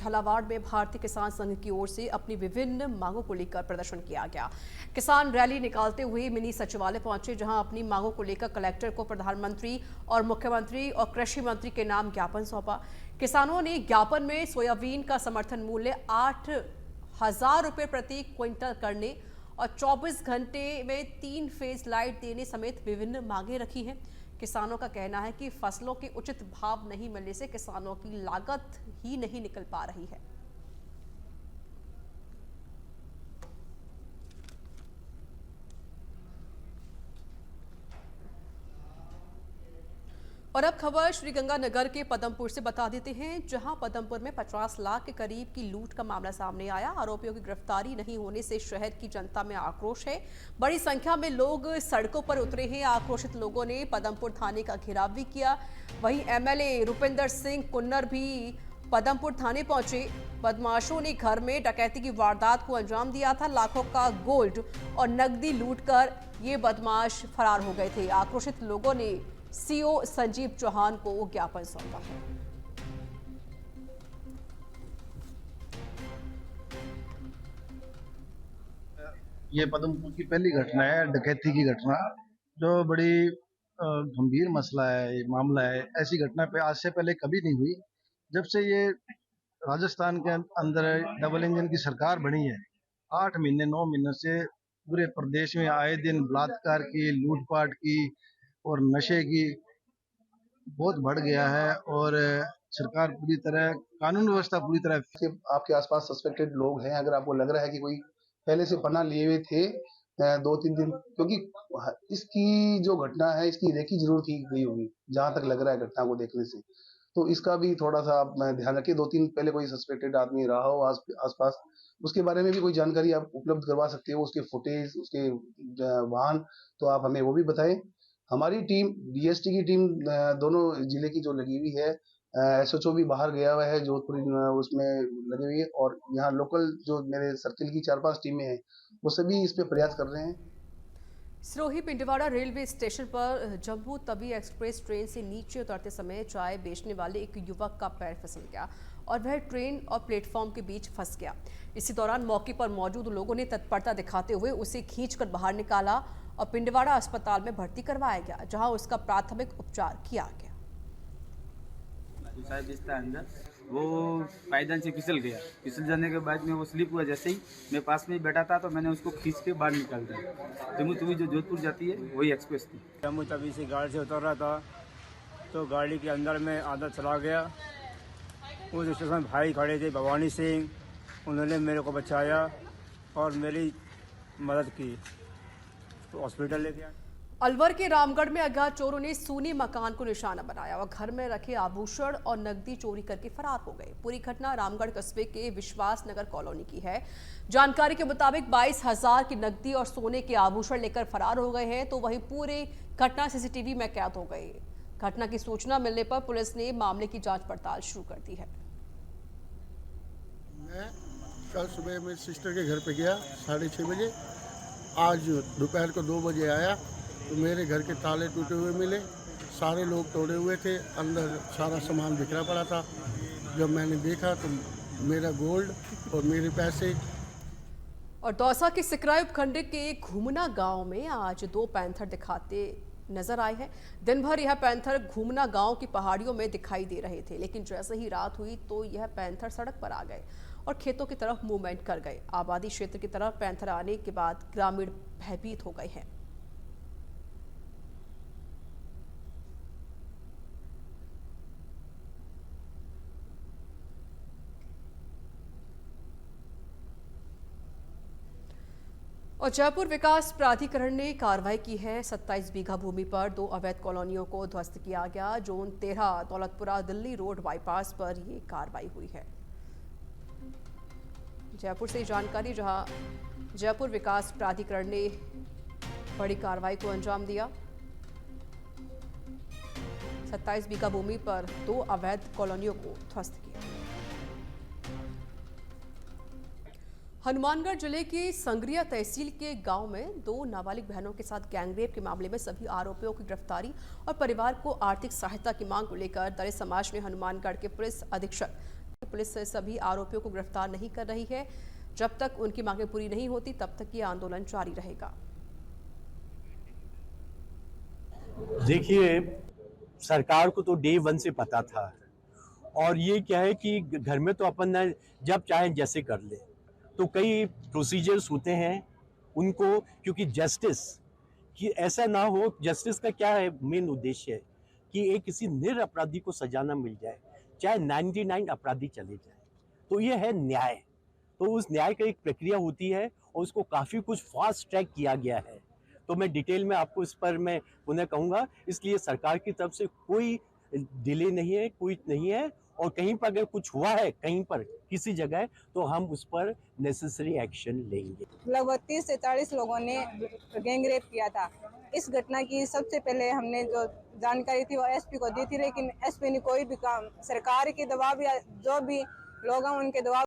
झालावाड़ में भारतीय किसान संघ की ओर से अपनी विभिन्न मांगों को लेकर प्रदर्शन किया गया। किसान रैली निकालते हुए मिनी सचिवालय पहुंचे, जहां अपनी मांगों को लेकर कलेक्टर को प्रधानमंत्री और मुख्यमंत्री और कृषि मंत्री के नाम ज्ञापन सौंपा। किसानों ने ज्ञापन में सोयाबीन का समर्थन मूल्य 8,000 रुपये प्रति क्विंटल करने और 24 घंटे में 3 फेज लाइट देने समेत विभिन्न मांगे रखी हैं। किसानों का कहना है कि फसलों के उचित भाव नहीं मिलने से किसानों की लागत ही नहीं निकल पा रही है। और अब खबर श्रीगंगानगर के पदमपुर से बता देते हैं, जहां पदमपुर में 50 लाख के करीब की लूट का मामला सामने आया। आरोपियों की गिरफ्तारी नहीं होने से शहर की जनता में आक्रोश है। बड़ी संख्या में लोग सड़कों पर उतरे हैं। आक्रोशित लोगों ने पदमपुर थाने का घेराव भी किया। वहीं एमएलए रुपिंदर सिंह कुन्नर भी पदमपुर थाने पहुंचे। बदमाशों ने घर में डकैती की वारदात को अंजाम दिया था। लाखों का गोल्ड और नकदी लूटकर ये बदमाश फरार हो गए थे। आक्रोशित लोगों ने सीओ संजीव चौहान को ज्ञापन सौंपा है। ये पदमपुर की पहली घटना है, डकैती की घटना, जो बड़ी गंभीर मसला है, ये मामला है। ऐसी घटना पे आज से पहले कभी नहीं हुई। जब से ये राजस्थान के अंदर डबल इंजन की सरकार बनी है, 8 महीने 9 महीने से पूरे प्रदेश में आए दिन बलात्कार की, लूटपाट की और नशे की बहुत बढ़ गया है। और सरकार पूरी तरह, कानून व्यवस्था पूरी तरह, आपके आसपास सस्पेक्टेड लोग हैं, अगर आपको लग रहा है कि कोई पहले से पनाह लिए हुए थे 2-3 दिन, क्योंकि इसकी जो घटना है इसकी रेकी जरूर की गई होगी, जहां तक लग रहा है घटना को देखने से। तो इसका भी थोड़ा सा आप ध्यान रखिए। 2-3 पहले कोई सस्पेक्टेड आदमी रहा हो आसपास, उसके बारे में भी कोई जानकारी आप उपलब्ध करवा सकते हो, उसके फुटेज, उसके वाहन, तो आप हमें वो भी बताएं। हमारी टीम, डीएसटी की टीम दोनों जिले की जो लगी हुई है, एसएचओ भी बाहर गया हुआ है, जोधपुर उसमें लगी हुई है, और यहाँ लोकल जो मेरे सर्किल की 4-5 टीमें हैं, वो सभी इस पे प्रयास कर रहे हैं। सिरोही पिंडवाड़ा रेलवे स्टेशन पर जम्मू तवी एक्सप्रेस ट्रेन से नीचे उतरते समय चाय बेचने वाले एक युवक का पैर फिसल गया और वह ट्रेन और प्लेटफॉर्म के बीच फंस गया। इसी दौरान मौके पर मौजूद लोगों ने तत्परता दिखाते हुए उसे खींचकर बाहर निकाला और पिंडवाड़ा अस्पताल में भर्ती करवाया गया, जहां उसका प्राथमिक उपचार किया गया। अंदर वो पायदान से फिसल गया। फिसल जाने के बाद में वो स्लिप हुआ। जैसे ही मैं पास में ही बैठा था तो मैंने उसको खींच के बाहर निकाल दिया। जम्मू तवी जो जोधपुर जाती है वही एक्सप्रेस थी। जम्मू तवी से गाड़ी से उतर रहा था तो गाड़ी के अंदर में आधा चला गया। उस स्टेशन में भाई खड़े थे, भवानी सिंह, उन्होंने मेरे को बचाया और मेरी मदद की, तो हॉस्पिटल लेके आए। अलवर के रामगढ़ में अज्ञात चोरों ने सूनी मकान को निशाना बनाया और घर में रखे आभूषण और नकदी चोरी करके फरार हो गए। पूरी घटना रामगढ़ कस्बे के विश्वास नगर कॉलोनी की है। जानकारी के मुताबिक 22,000 की नकदी और सोने के आभूषण लेकर फरार हो गए हैं, तो वहीं पूरी घटना सीसीटीवी में कैद हो गई। घटना की सूचना मिलने पर पुलिस ने मामले की जांच पड़ताल शुरू कर दी है। मैं कल सुबह मेरी सिस्टर के घर पे गया 6:30 बजे। आज दोपहर को 2 बजे आया तो मेरे घर के ताले टूटे हुए मिले, सारे लोग तोड़े हुए थे, अंदर सारा सामान बिखरा पड़ा था। जब मैंने देखा तो मेरा गोल्ड और मेरे पैसे। और दौसा के सिकराई उपखंड के घूमना गांव में आज 2 पैंथर दिखाते नजर आए हैं। दिन भर यह पैंथर घूमना गांव की पहाड़ियों में दिखाई दे रहे थे, लेकिन जैसे ही रात हुई तो यह पैंथर सड़क पर आ गए और खेतों की तरफ मूवमेंट कर गए। आबादी क्षेत्र की तरफ पैंथर आने के बाद ग्रामीण भयभीत हो गए हैं। और जयपुर विकास प्राधिकरण ने कार्रवाई की है। 27 बीघा भूमि पर 2 अवैध कॉलोनियों को ध्वस्त किया गया। Zone 13 Daulatpura Delhi road bypass पर ये कार्रवाई हुई है। जयपुर से जानकारी, जहां जयपुर विकास प्राधिकरण ने बड़ी कार्रवाई को अंजाम दिया। 27 बीघा भूमि पर 2 अवैध कॉलोनियों को ध्वस्त किया। हनुमानगढ़ जिले के संग्रिया तहसील के गांव में 2 नाबालिग बहनों के साथ गैंगरेप के मामले में सभी आरोपियों की गिरफ्तारी और परिवार को आर्थिक सहायता की मांग को लेकर दलित समाज ने हनुमानगढ़ के पुलिस अधीक्षक कि पुलिस सभी आरोपियों को गिरफ्तार नहीं कर रही है। जब तक उनकी मांगें पूरी नहीं होती तब तक ये आंदोलन जारी रहेगा। देखिए, सरकार को तो डे 1 से पता था, और ये क्या है कि घर में तो अपन न जब चाहे जैसे कर ले, तो कई प्रोसीजर्स होते हैं उनको, क्योंकि जस्टिस कि ऐसा ना हो। जस्टिस का क्या है मेन उद्देश्य है कि एक किसी निरपराधी को सजा ना मिल जाए, चाहे 99 अपराधी चले जाए, तो ये है न्याय। तो उस न्याय का एक प्रक्रिया होती है और उसको काफ़ी कुछ फास्ट ट्रैक किया गया है। तो मैं डिटेल में आपको इस पर मैं पुनः कहूँगा। इसलिए सरकार की तरफ से कोई डिले नहीं है, कोई नहीं है, और कहीं पर अगर कुछ हुआ है कहीं पर किसी जगह, तो हम उस पर नेसेसरी एक्शन लेंगे। लगभग 30 से 40 लोगों ने गैंग रेप किया था। इस घटना की सबसे पहले हमने जो जानकारी थी वो एसपी को दी थी, लेकिन एसपी ने कोई भी काम, सरकार के दबाव या जो भी लोग हैं उनके दबाव